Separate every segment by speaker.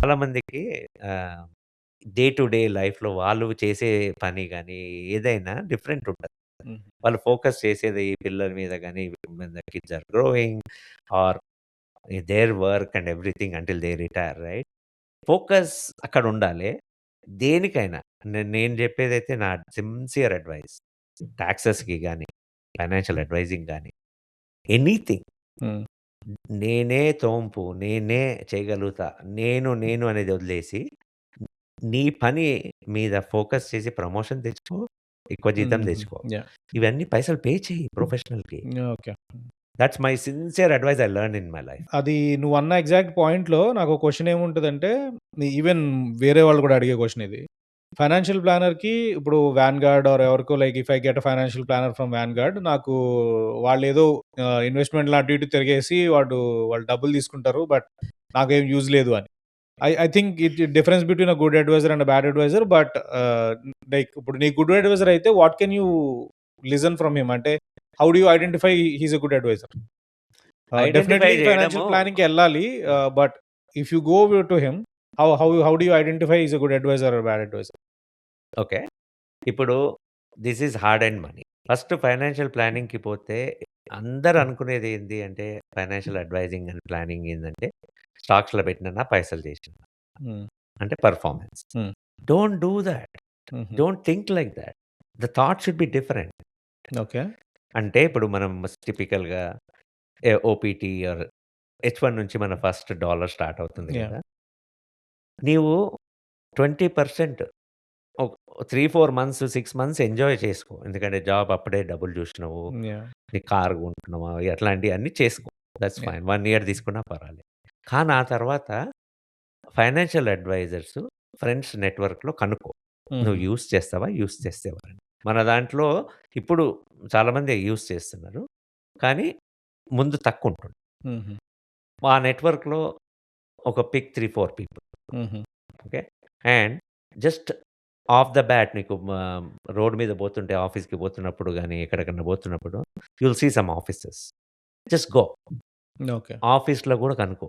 Speaker 1: చాలా మందికి day to day లైఫ్‌లో వాళ్ళు చేసే పని గాని, ఏదైనా డిఫరెంట్ ఉంటది.
Speaker 2: హ్మ్.
Speaker 1: వాళ్ళు ఫోకస్ చేసేది పిల్లల మీద గాని, when the kids are growing or their work and everything until they retire, right? Focus అక్కడుండాలి. దేనికైనా నేను జెప్పేదైతే నా సిన్సియర్ అడ్వైస్. టాక్సెస్‌కి గాని, ఫైనాన్షియల్ అడ్వైజింగ్ గాని, ఎనీథింగ్.
Speaker 2: హ్మ్.
Speaker 1: నేనే తోంపు, నేనే చేయగలుగుతా. నేను అనేది వదిలేసి, నీ పని మీద ఫోకస్ చేసి ప్రమోషన్ తెచ్చుకో, ఎక్కువ జీతం
Speaker 2: హుహు.
Speaker 1: తెచ్చుకో.
Speaker 2: యాహ్!
Speaker 1: ఇవన్నీ పైసలు పే చెయ్యి ప్రొఫెషనల్‌కి.
Speaker 2: Okay.
Speaker 1: That's my sincere advice I learned in my life.
Speaker 2: అది నువ్వన్న ఎగ్జాక్ట్ పాయింట్‌లో నాకో క్వెషన్ ఏముంటదంటే, ఈవెన్ వేరే వాళ్ళు గూడా అడిగే క్వెషన్ ఇది. ఫైనాన్షియల్ ప్లానర్‌కి ఇప్పుడు 'వాన్‌గార్డ్' ఆర్ ఎవరికో like if I get a financial planner from 'Vanguard' నాకు వాళ్ళేదో ఇన్వెస్ట్‌మెంట్‌లు అటు ఇటు తిరిగేసి వాళ్ళు డబ్బులు తీసుకుంటారు. బట్ నాకేం యూజ్ లేదు అని. I think difference between a good adviser and a bad adviser. But like ఇప్పుడు నీ గుడ్ అడ్వైజర్ అయితే what can you listen from him? అంటే how do you identify he is a good adviser?
Speaker 1: Identify
Speaker 2: definitely
Speaker 1: చేయడము
Speaker 2: financial ప్లానింగ్‌కెళ్ళాలి. But if you go to him, how do you identify is a good adviser or bad adviser?
Speaker 1: Okay. ఇప్పుడు this is hard and money. First financial ప్లానింగ్‌కి పోతే అందరూ అనుకునేది ఏంది అంటే financial advising and planning ఏందంటే స్టాక్స్‌లో పెట్టిననా పైసలు చేసినా.
Speaker 2: హ్మ్.
Speaker 1: అంటే performance.
Speaker 2: Hmm.
Speaker 1: Don't do that.
Speaker 2: హుహు.
Speaker 1: Don't think like that. The thought should be different.
Speaker 2: Okay.
Speaker 1: అంటే ఇప్పుడు మనం టిపికల్‌గా ఓపీటీ ఆర్ హెచ్1 నుంచి మన ఫస్ట్ డాలర్ స్టార్ట్ అవుతుంది
Speaker 2: యాహ్!
Speaker 1: గదా! నీవు 20% ఒక 3, 4 మంత్స్, 6 మంత్స్ ఎంజాయ్ చేసుకో. ఎందుకంటే జాబ్ అప్పుడే డబ్బులు జూసినవు.
Speaker 2: యాహ్!
Speaker 1: నీ కారు కొంటున్నావా? అట్లాంటియన్నీ చేసుకో. That's
Speaker 2: yeah!
Speaker 1: ఫైన్. 1 ఇయర్ తీసుకున్నా పర్వాలేదు. కానీ ఆ తర్వాత ఫైనాన్షియల్ అడ్వైజర్స్, ఫ్రెండ్స్ నెట్వర్క్‌లో కనుక్కో. నువ్వు
Speaker 2: హుహు.
Speaker 1: యూజ్ చేస్తావా? యూజ్ చేస్తే ఎవరని. మన దాంట్లో ఇప్పుడు చాలామంది యూజ్ చేస్తున్నారు. కానీ ముందు తక్కువుంటుండే.
Speaker 2: హుహు.
Speaker 1: ఆ నెట్వర్క్‌లో ఒక పిక్ 3, 4 పీపుల్.
Speaker 2: హుహు.
Speaker 1: Okay. And just off the bat నీకు రోడ్ మీద పోతుంటే ఆఫీస్‌కి పోతున్నప్పుడు గాని, ఎక్కడికన్నా పోతున్నప్పుడు you will see some offices. Just go.
Speaker 2: Okay.
Speaker 1: ఆఫీస్‌లో గూడా కనుక్కో.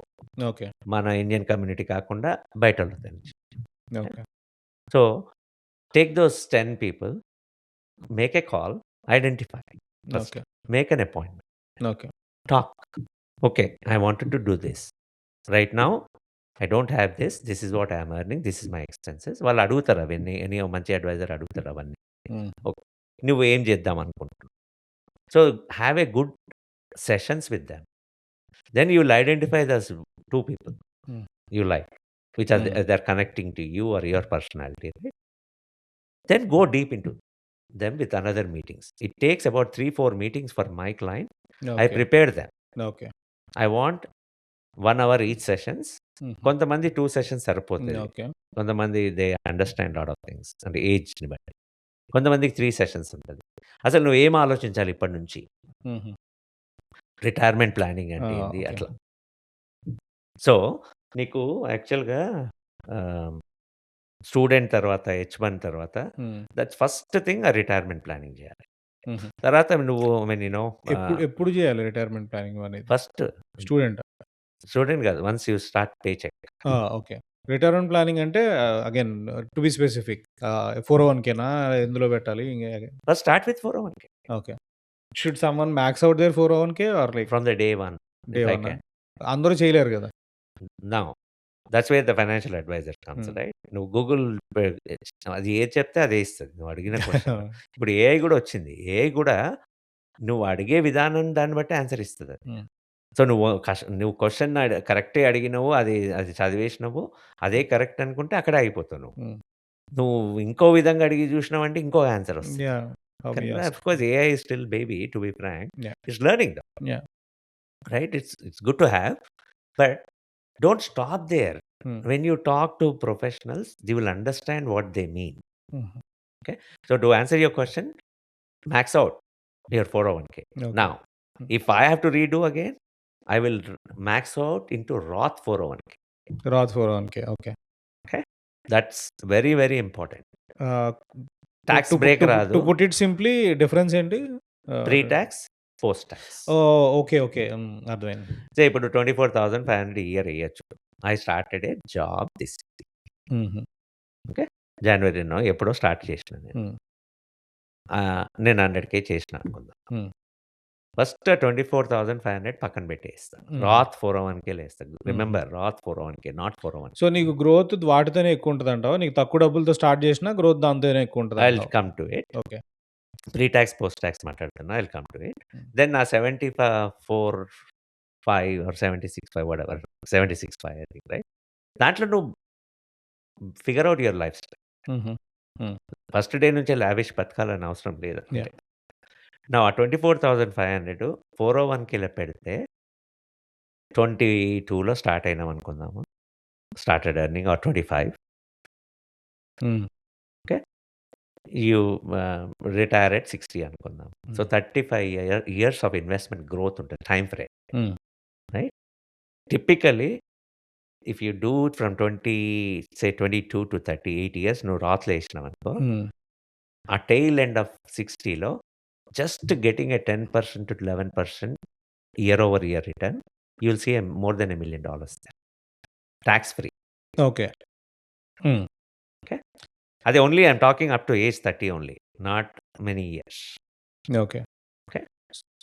Speaker 2: ఓకే.
Speaker 1: మన ఇండియన్ కమ్యూనిటీ కాకుండా బయటోళ్ళ నుంచి.
Speaker 2: Okay.
Speaker 1: So, take those 10 people, make a call, identify first.
Speaker 2: Okay.
Speaker 1: Make an appointment.
Speaker 2: Okay.
Speaker 1: Talk. Okay. I wanted to do this. Right now I don't have this. This is what I am earning. This is my expenses. వాళ్ళు అడుగుతారు అవన్నీ. Any మంచి advisor అడుగుతారు అవన్నీ.
Speaker 2: హ్మ్.
Speaker 1: Okay. నువ్వు ఏం చేద్దాం అనుకుంటున్నావు? So, have a good sessions with them. Then you will identify those 2 people
Speaker 2: hmm.
Speaker 1: you like, which are
Speaker 2: హ్మ్.
Speaker 1: they're connecting to you or your personality, right? Then go deep into them with another meetings. It takes about 3, 4 meetings for my client. I
Speaker 2: okay.
Speaker 1: prepare them.
Speaker 2: Okay.
Speaker 1: I want 1 hour each sessions.
Speaker 2: హుహు.
Speaker 1: కొంతమంది 2 sessions
Speaker 2: హ్మ్.
Speaker 1: సరిపోతది.
Speaker 2: Okay.
Speaker 1: కొంతమంది they understand lot of things. అంటే ఏజ్‌ని బట్టి. కొంతమందికి 3 sessions ఉంటది. అసలు నువ్వేం ఆలోచించాలి ఇప్పటి నుంచి?
Speaker 2: హుహు.
Speaker 1: రిటైర్మెంట్ ప్లానింగ్
Speaker 2: ఆ!
Speaker 1: అంటే ఏంది?
Speaker 2: ఓకే.
Speaker 1: అట్లా. సో, నీకు యాక్చువల్‌గా ఆహ్ స్టూడెంట్ తర్వాత, హెచ్1 తర్వాత
Speaker 2: హ్మ్.
Speaker 1: దట్స్ ఫస్ట్ థింగ్ ఆ రిటైర్మెంట్ ప్లానింగ్ జేయాలి.
Speaker 2: హుహు.
Speaker 1: తర్వాత నువ్వు ఐ మీన్
Speaker 2: ఎప్పుడు జేయాలి రిటైర్మెంట్ ప్లానింగ్ అనేది?
Speaker 1: ఫస్ట్
Speaker 2: స్టూడెంటా?
Speaker 1: స్టూడెంట్ గాదు. Once you start paycheck.
Speaker 2: Okay. Retirement planning అంటే అగైన్ టు బి స్పెసిఫిక్ 401(k)నా? ఎందులో పెట్టాలి?
Speaker 1: First start with 401(k)
Speaker 2: okay. Should someone max out their 401(k) or like
Speaker 1: from the day 1
Speaker 2: day
Speaker 1: if I
Speaker 2: 1ఆ?
Speaker 1: Can.
Speaker 2: అందరూ చేయలేరు గదా!
Speaker 1: Now that's where the financial advisor comes,
Speaker 2: హ్మ్.
Speaker 1: Right? నువ్వు Google పె అది ఏది చెప్తే అదే ఇస్తది. నువ్వు అడిగిన క్వెషన్‌లో. ఇప్పుడు ఏఐ గూడా వచ్చింది. ఏఐ గూడా నువ్వు అడిగే విధానం దాన్ని బట్టి ఆన్సర్ ఇస్తదది.
Speaker 2: హ్మ్.
Speaker 1: సో, నువ్వు క్వెషన్ కరెక్టే అడిగినవు. అది అది చదివేసినవు. అదే కరెక్ట్ అనుకుంటే అక్కడే ఆగిపోతావు నువ్వు.
Speaker 2: హ్మ్.
Speaker 1: నువ్వు ఇంకో విధంగా అడిగి జూసినావంటే ఇంకో ఆన్సర్ వస్తది.
Speaker 2: Yeah! How we
Speaker 1: can
Speaker 2: ask.
Speaker 1: Of course AI is still baby to be frank.
Speaker 2: Yeah!
Speaker 1: It's learning that,
Speaker 2: yeah!
Speaker 1: Right? It's good to have. But don't stop there.
Speaker 2: Hmm.
Speaker 1: When you talk to professionals they will understand what they mean.
Speaker 2: హుహు.
Speaker 1: Okay. So, to answer your question, max out your 401(k).
Speaker 2: Okay.
Speaker 1: Now
Speaker 2: hmm.
Speaker 1: If I have to redo again, I will max out into Roth 401(k).
Speaker 2: Roth 401(k). Okay.
Speaker 1: Okay. That's very, very important.
Speaker 2: Ah,
Speaker 1: tax
Speaker 2: to put
Speaker 1: break
Speaker 2: to put to
Speaker 1: రాదు.
Speaker 2: Put it simply difference ఏంటి?
Speaker 1: Pre
Speaker 2: ah,
Speaker 1: tax, post tax.
Speaker 2: Okay. Okay. Hmm. అర్థమైంది.
Speaker 1: So, ఇప్పుడు 24,500 year ఎయచ్చు. I started a job this
Speaker 2: హుహు.
Speaker 1: Okay. జనవరినో ఎప్పుడో start చేసినా నేను.
Speaker 2: హ్మ్.
Speaker 1: నేను 100,000 చేసినా అనుకుందాం.
Speaker 2: హ్మ్.
Speaker 1: ఫస్ట్ 24,500 పక్కన పెట్టేస్తా.
Speaker 2: హుహు.
Speaker 1: రాత్ 401 లేస్తా.
Speaker 2: హుహు.
Speaker 1: Remember Roth 401 not 401.
Speaker 2: సో, నీకు గ్రోత్ వాటితోనే ఎక్కువుంటదంటావా? నీకు తక్కువ డబ్బులతో స్టార్ట్ చేసినా గ్రోత్ దాంతోనే
Speaker 1: ఐ విల్
Speaker 2: ఎక్కువుంటదంటావా?
Speaker 1: Come to it.
Speaker 2: Okay.
Speaker 1: Pre tax, post tax మాట్లాడుతున్నా. I will come to it.
Speaker 2: Hmm.
Speaker 1: Then నా 74,500 or 76,500 whatever 76,500 I think right. దాంట్లో నువ్వు figure out your lifestyle.
Speaker 2: హుహు. హ్మ్.
Speaker 1: ఫస్ట్ డే నుంచే lavish బతకాలని అవసరం లేదు.
Speaker 2: యాహ్!
Speaker 1: నా 24,500 401 పెడితే 22లో స్టార్ట్ అయినాం అనుకుందాము. Started earning are 25.
Speaker 2: Hmm.
Speaker 1: Okay. You retire at 60 అనుకుందాం. So,
Speaker 2: hmm.
Speaker 1: 35 years of investment growth ఉంటది. Time frame.
Speaker 2: Hmm.
Speaker 1: Right. Typically if you do it from 22-38 years నువ్వు రాత్‌లో ఏసినావనుకో,
Speaker 2: హ్మ్.
Speaker 1: ఆ టెయిల్ ఎండ్ ఆఫ్ 60లో just getting a 10% to 11% year over year return, you will see more than $1 million there. Tax free.
Speaker 2: Okay. Hmm.
Speaker 1: Okay. అది only I am talking up to age 30 only. Not many years.
Speaker 2: Okay.
Speaker 1: Okay.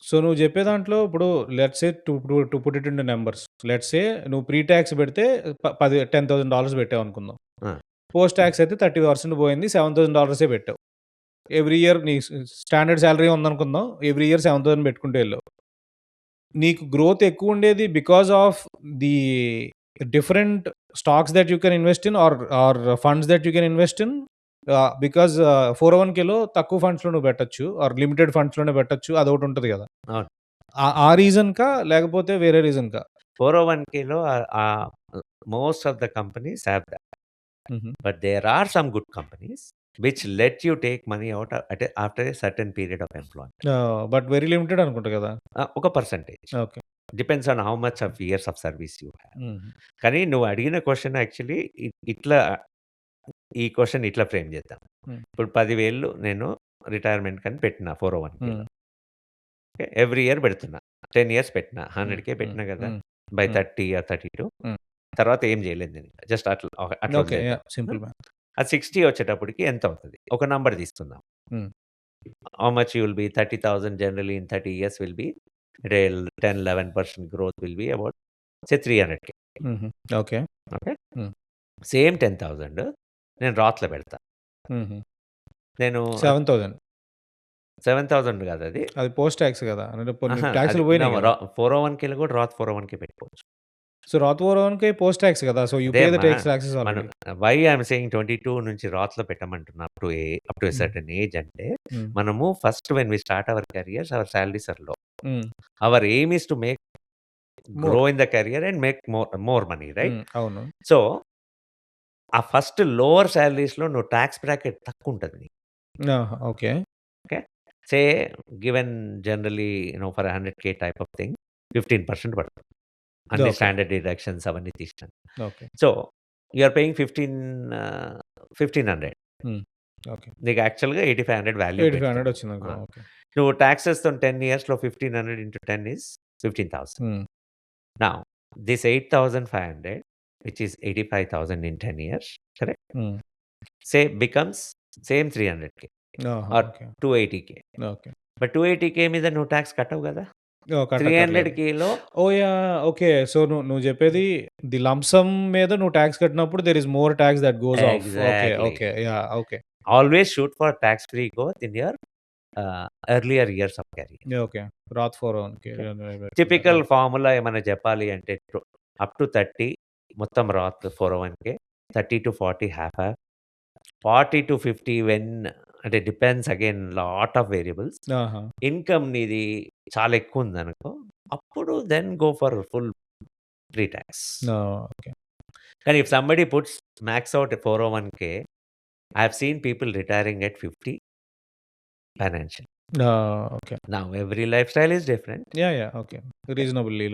Speaker 2: So, నువ్వు చెప్పే దాంట్లో ఇప్పుడు let's say to put it into numbers. Let's say నువ్వు pre talks పెడితే $10,000 పెట్టావనుకుందాం.
Speaker 1: ఆ!
Speaker 2: Post talks అయితే 30% పోయింది. $7,000 పెట్టావు. ఎవ్రీ ఇయర్ నీ స్టాండర్డ్ సాలరీ ఉందనుకుందాం. ఎవ్రీ ఇయర్ 7,000 పెట్టుకుంటూ ఎళ్ళావు. నీకు గ్రోత్ ఎక్కువుండేది because of the different stocks that you can invest in or funds that you can invest in because 401(k)లో తక్కువ ఫండ్స్‌లో నువ్వు పెట్టొచ్చు. ఆర్ లిమిటెడ్ ఫండ్స్‌లోనే పెట్టొచ్చు. అదొకటుంటది గదా!
Speaker 1: అవును.
Speaker 2: ఆ రీజన్‌కా? లేకపోతే వేరే రీజన్‌కా?
Speaker 1: 401(k)లో most of the companies have that.
Speaker 2: హుహు.
Speaker 1: But there are some good companies which let you take money out after a certain period of employment.
Speaker 2: But very limited అనుకుంటా గదా!
Speaker 1: ఒక percentage.
Speaker 2: Okay.
Speaker 1: Depends on how much of years of service you have.
Speaker 2: హుహు.
Speaker 1: కానీ నువ్వు అడిగిన question actually ఇట్లా ఈ question ఇట్లా ఫ్రేమ్ చేద్దాం.
Speaker 2: హ్మ్.
Speaker 1: ఇప్పుడు 10,000 నేను రిటైర్మెంట్‌కని పెట్టినా 401(k)లో.
Speaker 2: హ్మ్.
Speaker 1: ఓకే. ఎవ్రీ ఇయర్ పెడుతున్నా. 10 ఇయర్స్ పెట్టినా.
Speaker 2: హ్మ్.
Speaker 1: 100,000
Speaker 2: హ్మ్.
Speaker 1: పెట్టినా గదా!
Speaker 2: హ్మ్.
Speaker 1: బై
Speaker 2: హ్మ్.
Speaker 1: 30 ఆర్ 32.
Speaker 2: హ్మ్.
Speaker 1: తర్వాత ఏం చేయలేదు నేను. జస్ట్ అట్లా
Speaker 2: ఓకే.
Speaker 1: వదిలేద్దాం.
Speaker 2: యాహ్! Simple math.
Speaker 1: అది 60 వచ్చేటప్పటికి ఎంత అవుతది? ఒక నంబర్ తీసుకుందాం.
Speaker 2: Hmm.
Speaker 1: How much you will be 30,000 generally in 30 years will be 10, 11% growth will be about say 300,000.
Speaker 2: హుహు. ఓకే.
Speaker 1: ఓకే.
Speaker 2: హ్మ్.
Speaker 1: సేమ్ 10,000 నేను రాత్‌లో పెడతా.
Speaker 2: హుహు.
Speaker 1: నేను
Speaker 2: 7,000
Speaker 1: 7,000 కాదది.
Speaker 2: అది పోస్ట్ టాక్స్ గదా! అంటే కొన్ని
Speaker 1: అహా! అది
Speaker 2: టాక్స్‌లు
Speaker 1: నో
Speaker 2: పోయినాయి గదా!
Speaker 1: 401(k)లో కూడా రాత్ 401(k) పెట్టుకోవచ్చు.
Speaker 2: So, Roth 401(k) post tax గదా! సో, యూ
Speaker 1: అదే
Speaker 2: పే ద
Speaker 1: అమ్మా!
Speaker 2: టాక్సెస్
Speaker 1: మనం
Speaker 2: already.
Speaker 1: Why I am saying 22 నుంచి రాత్‌లో పెట్టమంటున్నా అప్ టు ఎ
Speaker 2: హ్మ్.
Speaker 1: సర్టెన్ ఏజ్ అంటే,
Speaker 2: హ్మ్.
Speaker 1: మనము first when we start our careers our salaries are low.
Speaker 2: Hmm.
Speaker 1: Our aim is to make grow
Speaker 2: more.
Speaker 1: In the career and make more money right?
Speaker 2: Hmm. అవును.
Speaker 1: So, ఆ first lower సాలరీస్‌లో నువ్వు talks bracket తక్కువుంటది నీకు.
Speaker 2: ఆహా! Okay.
Speaker 1: Okay. Say given generally for 100,000 type of thing 15% పడుతుంది. అన్ని
Speaker 2: okay.
Speaker 1: Standard deductions అవన్నీ తీసినాక.
Speaker 2: Okay.
Speaker 1: So, you are paying 1500.
Speaker 2: Hmm. Okay.
Speaker 1: నీకు యాక్చువల్‌గా 8,500 వాల్యూ
Speaker 2: 8,500
Speaker 1: పెడుతున్నావు.
Speaker 2: వచ్చిందనుకో. ఓకే.
Speaker 1: నువ్వు టాక్సెస్‌తోని 10 ఇయర్స్‌లో 1500 ఇంటూ 10 ఈస్ 15,000.
Speaker 2: హ్మ్.
Speaker 1: Now this 8,500 which is 85,000 in 10 years correct?
Speaker 2: హ్మ్.
Speaker 1: బికమ్స్ సేమ్ 300,000
Speaker 2: ఆహా!
Speaker 1: Are
Speaker 2: okay.
Speaker 1: 280,000.
Speaker 2: ఓకే.
Speaker 1: బట్ 280,000 మీద నువ్వు టాక్స్ కట్టవు గదా!
Speaker 2: ఓహ్! కట్టక్కర్లేదు.
Speaker 1: 300,000లో
Speaker 2: ఓహ్! యాహ్! ఓకే. సో, నువ్వు చెప్పేది ది లంప్ సమ్ మీద నువ్వు టాక్స్ కట్టినప్పుడు there is more tax that goes off. Okay.
Speaker 1: Exactly.
Speaker 2: Okay. Yeah! Okay.
Speaker 1: Always shoot for tax free growth in your earlier years of career.
Speaker 2: Okay. Roth 401(k)
Speaker 1: okay. Typical
Speaker 2: okay.
Speaker 1: Formula ఏమన్నా చెప్పాలి అంటే up to 30 మొత్తం Roth 401(k), 30-40 half half, 40-50 when అంటే depends again lot of variables.
Speaker 2: ఆహా!
Speaker 1: Income నీది చాలా ఎక్కువుందనుకో, అప్పుడు then go for full pre tax.
Speaker 2: Okay.
Speaker 1: కానీ if somebody puts max out 401(k), I have seen people retiring at 50 financial.
Speaker 2: Okay.
Speaker 1: Now every lifestyle is different.
Speaker 2: Yeah! Okay. Reasonably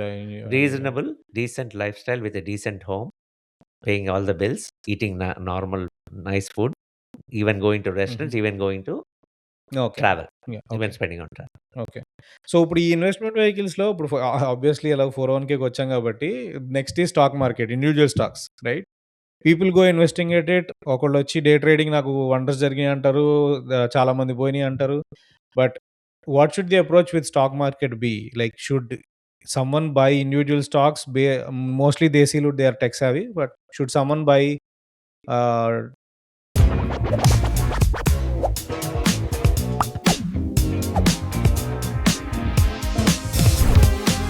Speaker 1: Reasonable, decent lifestyle with a decent home, paying all the bills, eating normal, nice food, even going to
Speaker 2: హుహు.
Speaker 1: restaurants, even going to
Speaker 2: okay.
Speaker 1: travel,
Speaker 2: yeah!
Speaker 1: even
Speaker 2: okay.
Speaker 1: spending on travel.
Speaker 2: Okay. So, ఇప్పుడు ఈ investment వెహికల్స్‌లో ఇప్పుడు obviously ఎలాగో 401(k)కి వచ్చాం కాబట్టి next is stock market, individual stocks right? People go investing at it. ఒకళ్ళొచ్చి day trading నాకు వండర్స్ జరిగినాయి అంటారు. చాలా మంది పోయినాయి అంటారు. But what should the approach with stock market be? Like should someone buy individual stocks? Mostly they feel they are tech savvy. But should someone by